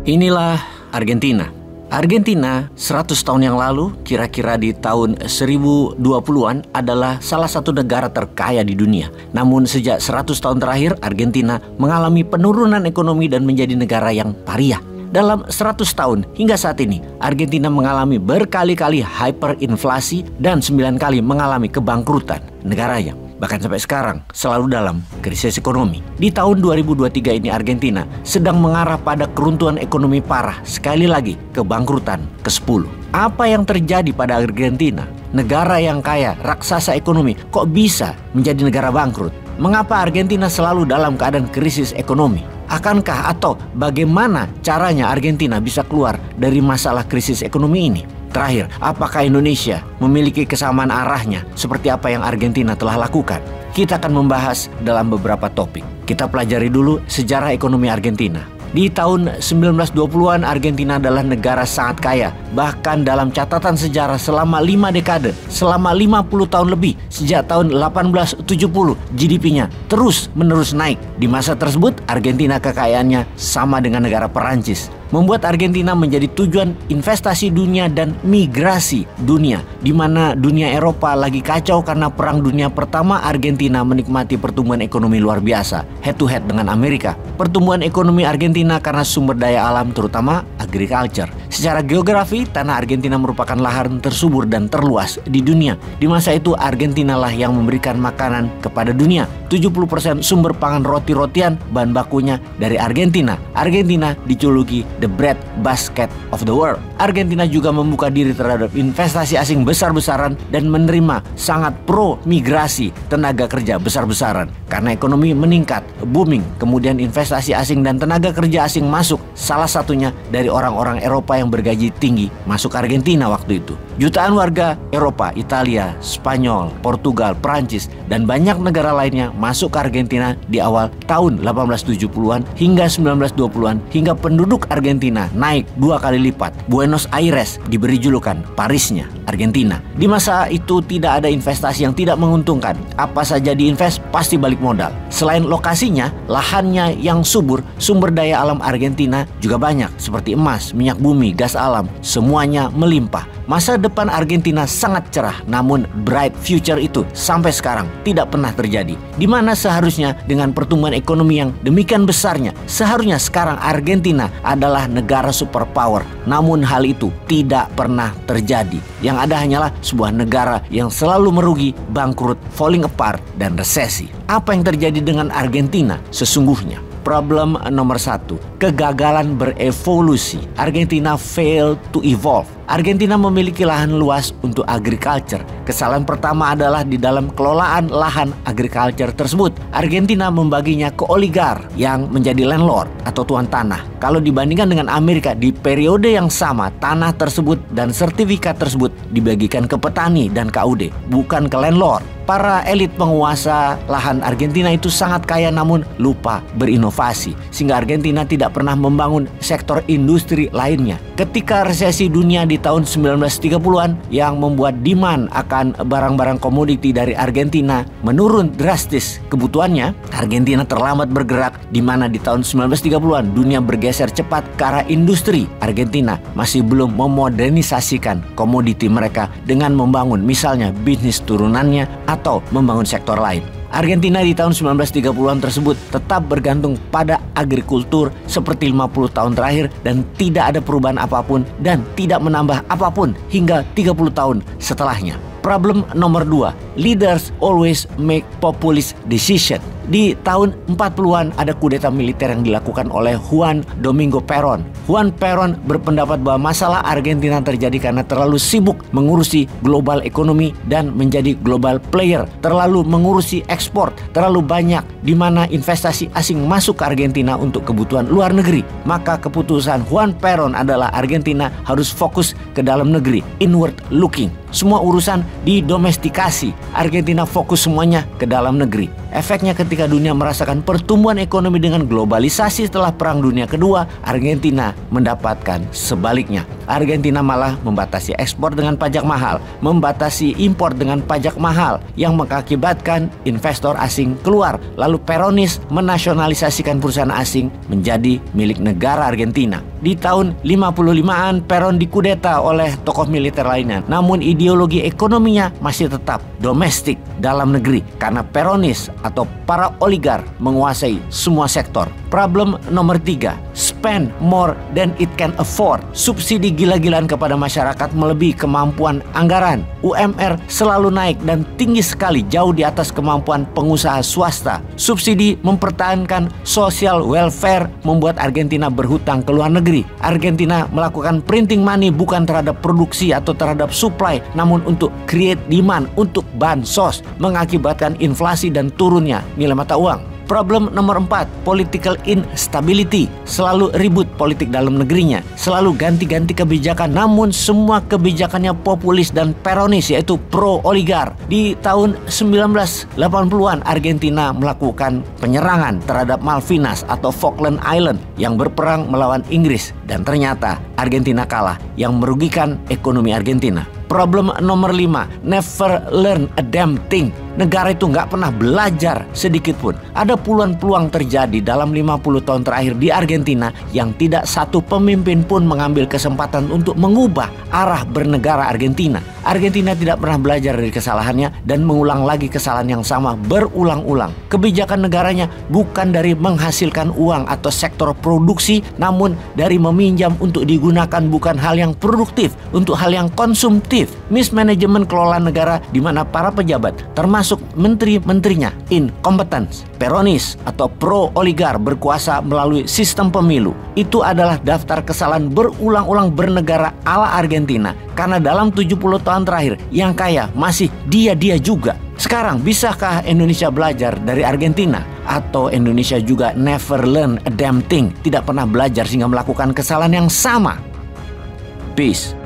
Inilah Argentina. Argentina 100 tahun yang lalu, kira-kira di tahun 1020-an, adalah salah satu negara terkaya di dunia. Namun sejak 100 tahun terakhir, Argentina mengalami penurunan ekonomi dan menjadi negara yang pariah. Dalam 100 tahun hingga saat ini, Argentina mengalami berkali-kali hyperinflasi dan 9 kali mengalami kebangkrutan negaranya. Bahkan sampai sekarang selalu dalam krisis ekonomi. Di tahun 2023 ini Argentina sedang mengarah pada keruntuhan ekonomi parah. Sekali lagi kebangkrutan ke-10. Apa yang terjadi pada Argentina? Negara yang kaya, raksasa ekonomi, kok bisa menjadi negara bangkrut? Mengapa Argentina selalu dalam keadaan krisis ekonomi? Akankah atau bagaimana caranya Argentina bisa keluar dari masalah krisis ekonomi ini? Terakhir, apakah Indonesia memiliki kesamaan arahnya seperti apa yang Argentina telah lakukan? Kita akan membahas dalam beberapa topik. Kita pelajari dulu sejarah ekonomi Argentina. Di tahun 1920-an, Argentina adalah negara sangat kaya. Bahkan dalam catatan sejarah selama 5 dekade, selama 50 tahun lebih, sejak tahun 1870, GDP-nya terus-menerus naik. Di masa tersebut, Argentina kekayaannya sama dengan negara Perancis, membuat Argentina menjadi tujuan investasi dunia dan migrasi dunia. Di mana dunia Eropa lagi kacau karena Perang Dunia Pertama, Argentina menikmati pertumbuhan ekonomi luar biasa, head to head dengan Amerika. Pertumbuhan ekonomi Argentina karena sumber daya alam, terutama agriculture. Secara geografi, tanah Argentina merupakan lahan tersubur dan terluas di dunia. Di masa itu, Argentina lah yang memberikan makanan kepada dunia. 70% sumber pangan roti-rotian bahan bakunya dari Argentina. Argentina dijuluki the bread basket of the world. Argentina juga membuka diri terhadap investasi asing besar-besaran dan menerima sangat pro migrasi tenaga kerja besar-besaran. Karena ekonomi meningkat, booming, kemudian investasi asing dan tenaga kerja asing masuk, salah satunya dari orang-orang Eropa yang bergaji tinggi masuk Argentina waktu itu. Jutaan warga Eropa, Italia, Spanyol, Portugal, Prancis, dan banyak negara lainnya masuk ke Argentina di awal tahun 1870-an hingga 1920-an, hingga penduduk Argentina naik 2 kali lipat. Buenos Aires diberi julukan Parisnya Argentina. Di masa itu tidak ada investasi yang tidak menguntungkan. Apa saja diinvest pasti balik modal. Selain lokasinya, lahannya yang subur, sumber daya alam Argentina juga banyak, seperti emas, minyak bumi, gas alam, semuanya melimpah. Masa depan Argentina sangat cerah, namun bright future itu sampai sekarang tidak pernah terjadi. Di mana seharusnya dengan pertumbuhan ekonomi yang demikian besarnya, seharusnya sekarang Argentina adalah negara superpower. Namun hal itu tidak pernah terjadi. Yang ada hanyalah sebuah negara yang selalu merugi, bangkrut, falling apart, dan resesi. Apa yang terjadi dengan Argentina sesungguhnya? Problem nomor 1, kegagalan berevolusi. Argentina failed to evolve. Argentina memiliki lahan luas untuk agriculture. Kesalahan pertama adalah di dalam kelolaan lahan agriculture tersebut. Argentina membaginya ke oligar yang menjadi landlord atau tuan tanah. Kalau dibandingkan dengan Amerika, di periode yang sama, tanah tersebut dan sertifikat tersebut dibagikan ke petani dan KUD, bukan ke landlord. Para elit penguasa lahan Argentina itu sangat kaya namun lupa berinovasi, sehingga Argentina tidak pernah membangun sektor industri lainnya. Ketika resesi dunia di tahun 1930-an yang membuat demand akan barang-barang komoditi dari Argentina menurun drastis kebutuhannya, Argentina terlambat bergerak, di mana di tahun 1930-an dunia bergeser cepat ke arah industri. Argentina masih belum memodernisasikan komoditi mereka dengan membangun misalnya bisnis turunannya atau membangun sektor lain. Argentina di tahun 1930-an tersebut tetap bergantung pada agrikultur seperti 50 tahun terakhir dan tidak ada perubahan apapun dan tidak menambah apapun hingga 30 tahun setelahnya. Problem nomor 2, leaders always make populist decision. Di tahun 40-an ada kudeta militer yang dilakukan oleh Juan Domingo Perón. Juan Perón berpendapat bahwa masalah Argentina terjadi karena terlalu sibuk mengurusi global ekonomi dan menjadi global player, terlalu mengurusi ekspor, terlalu banyak di mana investasi asing masuk ke Argentina untuk kebutuhan luar negeri. Maka keputusan Juan Perón adalah Argentina harus fokus ke dalam negeri, inward looking. Semua urusan didomestikasi. Argentina fokus semuanya ke dalam negeri. Efeknya ketika dunia merasakan pertumbuhan ekonomi dengan globalisasi setelah Perang Dunia Kedua, Argentina mendapatkan sebaliknya. Argentina malah membatasi ekspor dengan pajak mahal, membatasi impor dengan pajak mahal yang mengakibatkan investor asing keluar. Lalu Peronis menasionalisasikan perusahaan asing menjadi milik negara Argentina. Di tahun 55-an Peron dikudeta oleh tokoh militer lainnya. Namun ideologi ekonominya masih tetap domestik, dalam negeri, karena Peronis atau para oligar menguasai semua sektor. Problem nomor 3, spend more than it can afford. Subsidi gila-gilaan kepada masyarakat melebihi kemampuan anggaran. UMR selalu naik dan tinggi sekali, jauh di atas kemampuan pengusaha swasta. Subsidi mempertahankan social welfare membuat Argentina berhutang ke luar negeri. Argentina melakukan printing money bukan terhadap produksi atau terhadap supply, namun untuk create demand, untuk bansos, mengakibatkan inflasi dan turunnya nilai mata uang. Problem nomor 4, political instability. Selalu ribut politik dalam negerinya, selalu ganti-ganti kebijakan, namun semua kebijakannya populis dan Peronis, yaitu pro-oligar. Di tahun 1980-an Argentina melakukan penyerangan terhadap Malvinas atau Falkland Island yang berperang melawan Inggris, dan ternyata Argentina kalah, yang merugikan ekonomi Argentina. Problem nomor 5, never learn a damn thing. Negara itu nggak pernah belajar sedikit pun. Ada puluhan peluang terjadi dalam 50 tahun terakhir di Argentina yang tidak satu pemimpin pun mengambil kesempatan untuk mengubah arah bernegara Argentina. Argentina tidak pernah belajar dari kesalahannya dan mengulang lagi kesalahan yang sama berulang-ulang. Kebijakan negaranya bukan dari menghasilkan uang atau sektor produksi, namun dari meminjam untuk digunakan bukan hal yang produktif, untuk hal yang konsumtif. Mismanajemen kelola negara di mana para pejabat termasuk menteri-menterinya incompetence. Peronis atau pro-oligar berkuasa melalui sistem pemilu. Itu adalah daftar kesalahan berulang-ulang bernegara ala Argentina, karena dalam 70 tahun terakhir yang kaya masih dia-dia juga. Sekarang bisakah Indonesia belajar dari Argentina? Atau Indonesia juga never learn a damn thing, tidak pernah belajar sehingga melakukan kesalahan yang sama? Peace.